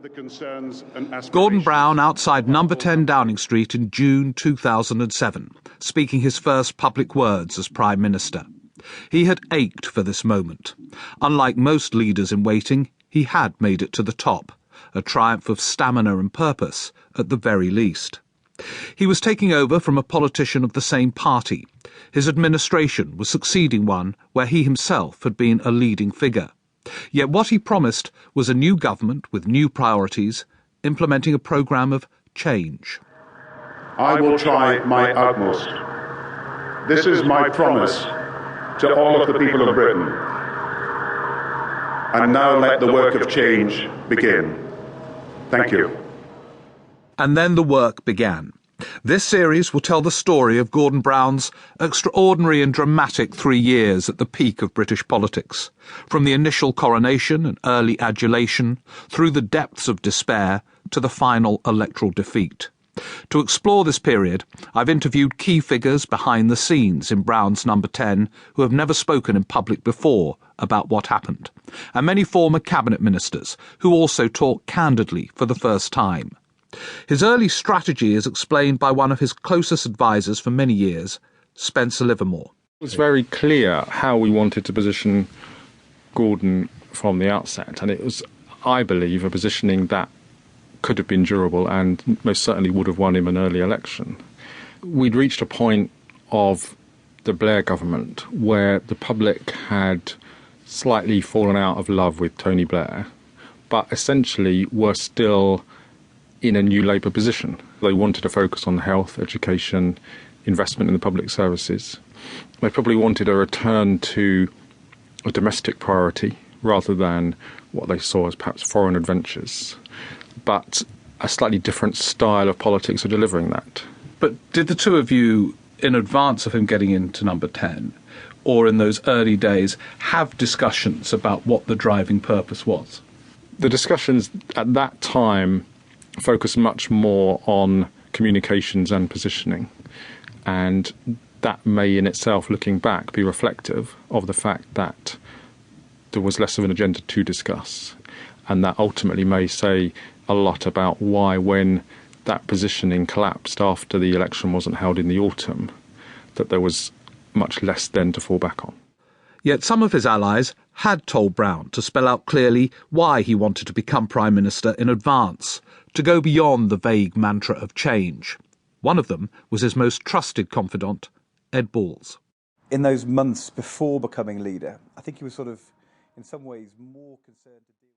The concerns and aspirations. Gordon Brown outside number 10 Downing Street in June 2007, speaking his first public words as Prime Minister. He had ached for this moment. Unlike most leaders in waiting, he had made it to the top, a triumph of stamina and purpose, at the very least. He was taking over from a politician of the same party. His administration was succeeding one where he himself had been a leading figure. Yet what he promised was a new government with new priorities, implementing a programme of change. I will try my utmost. This is my promise to all of the people of Britain. And now let the work of change begin. Thank you. And then the work began. This series will tell the story of Gordon Brown's extraordinary and dramatic 3 years at the peak of British politics, from the initial coronation and early adulation, through the depths of despair, to the final electoral defeat. To explore this period, I've interviewed key figures behind the scenes in Brown's number 10 who have never spoken in public before about what happened, and many former cabinet ministers who also talk candidly for the first time. His early strategy is explained by one of his closest advisers for many years, Spencer Livermore. It was very clear how we wanted to position Gordon from the outset, and it was, I believe, a positioning that could have been durable and most certainly would have won him an early election. We'd reached a point of the Blair government where the public had slightly fallen out of love with Tony Blair, but essentially were still in a new Labour position. They wanted to focus on health, education, investment in the public services. They probably wanted a return to a domestic priority rather than what they saw as perhaps foreign adventures, but a slightly different style of politics of delivering that. But did the two of you, in advance of him getting into number 10, or in those early days, have discussions about what the driving purpose was? The discussions at that time focused much more on communications and positioning, and that may in itself, looking back, be reflective of the fact that there was less of an agenda to discuss, and that ultimately may say a lot about why, when that positioning collapsed after the election wasn't held in the autumn, that there was much less then to fall back on. Yet some of his allies had told Brown to spell out clearly why he wanted to become Prime Minister in advance, to go beyond the vague mantra of change. One of them was his most trusted confidant, Ed Balls. In those months before becoming leader, I think he was sort of, in some ways, more concerned...